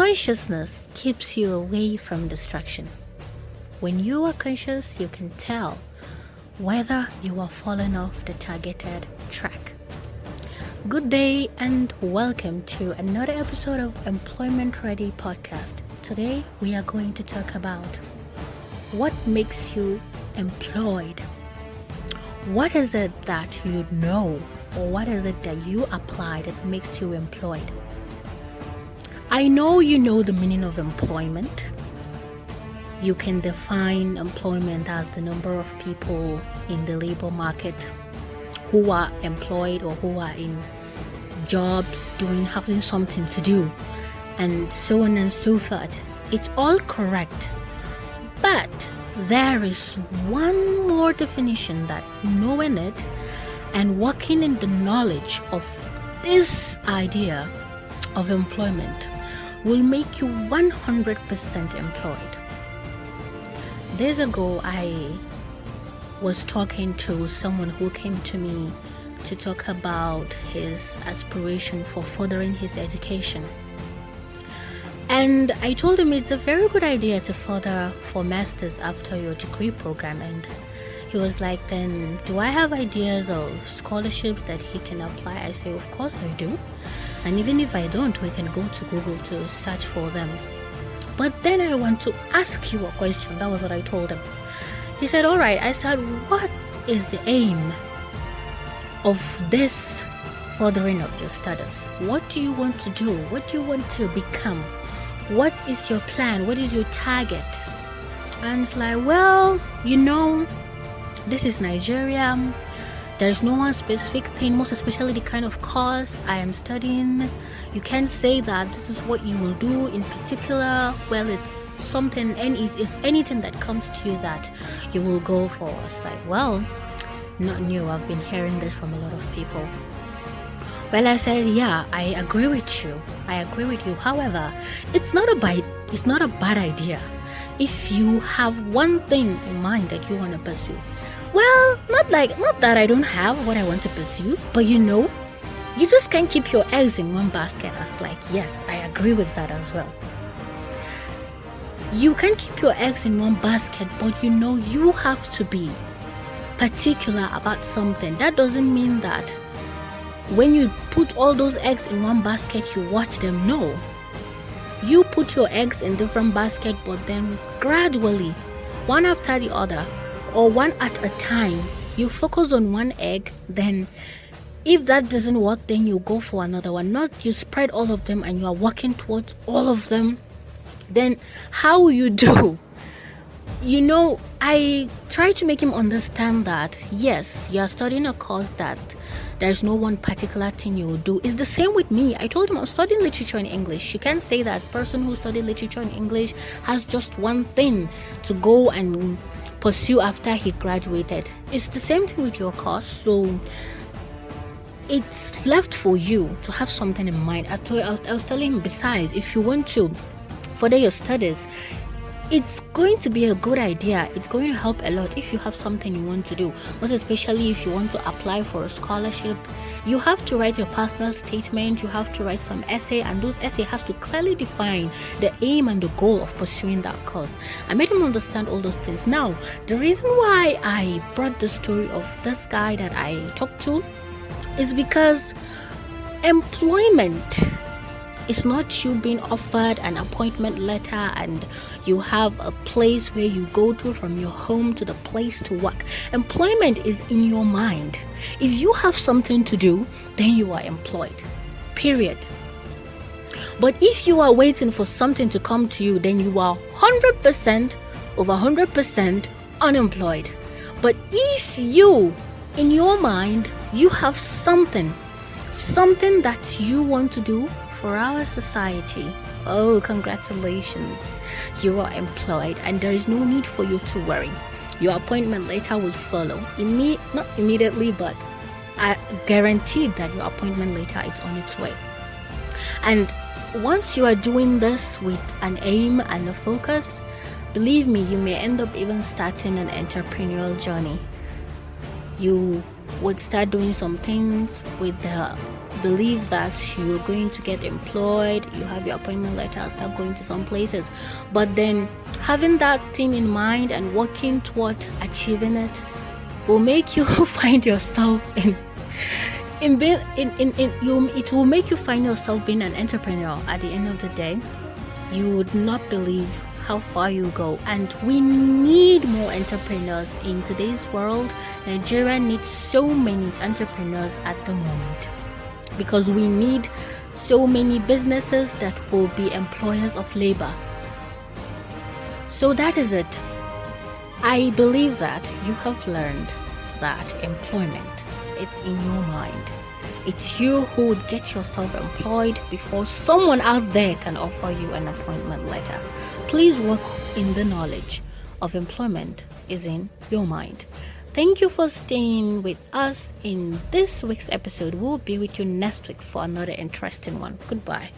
Consciousness keeps you away from distraction. When you are conscious, you can tell whether you are falling off the targeted track. Good day and welcome to another episode of Employment Ready Podcast. Today we are going to talk about what makes you employed. What is it that you know, or what is it that you apply that makes you employed? I know you know the meaning of employment. You can define employment as the number of people in the labor market who are employed or who are in jobs having something to do, and so on and so forth. It's all correct. But there is one more definition that knowing it and working in the knowledge of this idea of employment will make you 100% employed. Days ago, I was talking to someone who came to me to talk about his aspiration for furthering his education. And I told him it's a very good idea to further for masters after your degree program. And he was like, then do I have ideas of scholarships that he can apply? I say, of course I do. And even if I don't, we can go to Google to search for them. But then I want to ask you a question. That was what I told him. He said, all right. I said, what is the aim of this furthering of your studies? What do you want to do? What do you want to become? What is your plan? What is your target? And it's like, well, this is Nigeria. There's no one specific thing, most especially the kind of course I am studying. You can't say that this is what you will do in particular. Well, it's something, and it's anything that comes to you that you will go for. It's like, well, not new. I've been hearing this from a lot of people. Well, I said, yeah, I agree with you. However, it's not a bad idea if you have one thing in mind that you want to pursue. Well, not that I don't have what I want to pursue, but you just can't keep your eggs in one basket. I was like, yes, I agree with that as well. You can't keep your eggs in one basket, but you have to be particular about something. That doesn't mean that when you put all those eggs in one basket, you watch them. No. You put your eggs in different baskets, but then gradually, one after the other, or one at a time, you focus on one egg. Then if that doesn't work, then you go for another one. Not you spread all of them and you are working towards all of them. Then how will you do? I try to make him understand that yes, you are studying a course that there's no one particular thing you will do. It's the same with me. I told him I'm studying literature in English. You can't say that person who studied literature in English has just one thing to go and pursue after he graduated. It's the same thing with your course. So it's left for you to have something in mind. I was telling him, besides, if you want to further your studies, it's going to be a good idea. It's going to help a lot if you have something you want to do, most especially if you want to apply for a scholarship. You have to write your personal statement, you have to write some essay, and those essays has to clearly define the aim and the goal of pursuing that course. I made him understand all those things. Now, the reason why I brought the story of this guy that I talked to is because employment is not you being offered an appointment letter and you have a place where you go to from your home to the place to work. Employment is in your mind. If you have something to do, then you are employed. Period. But if you are waiting for something to come to you, then you are 100% over 100% unemployed. But if you, in your mind, you have something that you want to do for our society, oh, congratulations, you are employed, and there is no need for you to worry. Your appointment letter will follow. Not immediately, but I guaranteed that your appointment letter is on its way. And once you are doing this with an aim and a focus, believe me, you may end up even starting an entrepreneurial journey. You would start doing some things with the believe that you're going to get employed, you have your appointment letter, start going to some places. But then having that thing in mind and working toward achieving it will make you find yourself it will make you find yourself being an entrepreneur. At the end of the day, you would not believe how far you go. And we need more entrepreneurs in today's world. Nigeria needs so many entrepreneurs at the moment, because we need so many businesses that will be employers of labor. So that is it. I believe that you have learned that employment, it's in your mind. It's you who would get yourself employed before someone out there can offer you an appointment letter. Please work in the knowledge of employment is in your mind. Thank you for staying with us in this week's episode. We'll be with you next week for another interesting one. Goodbye.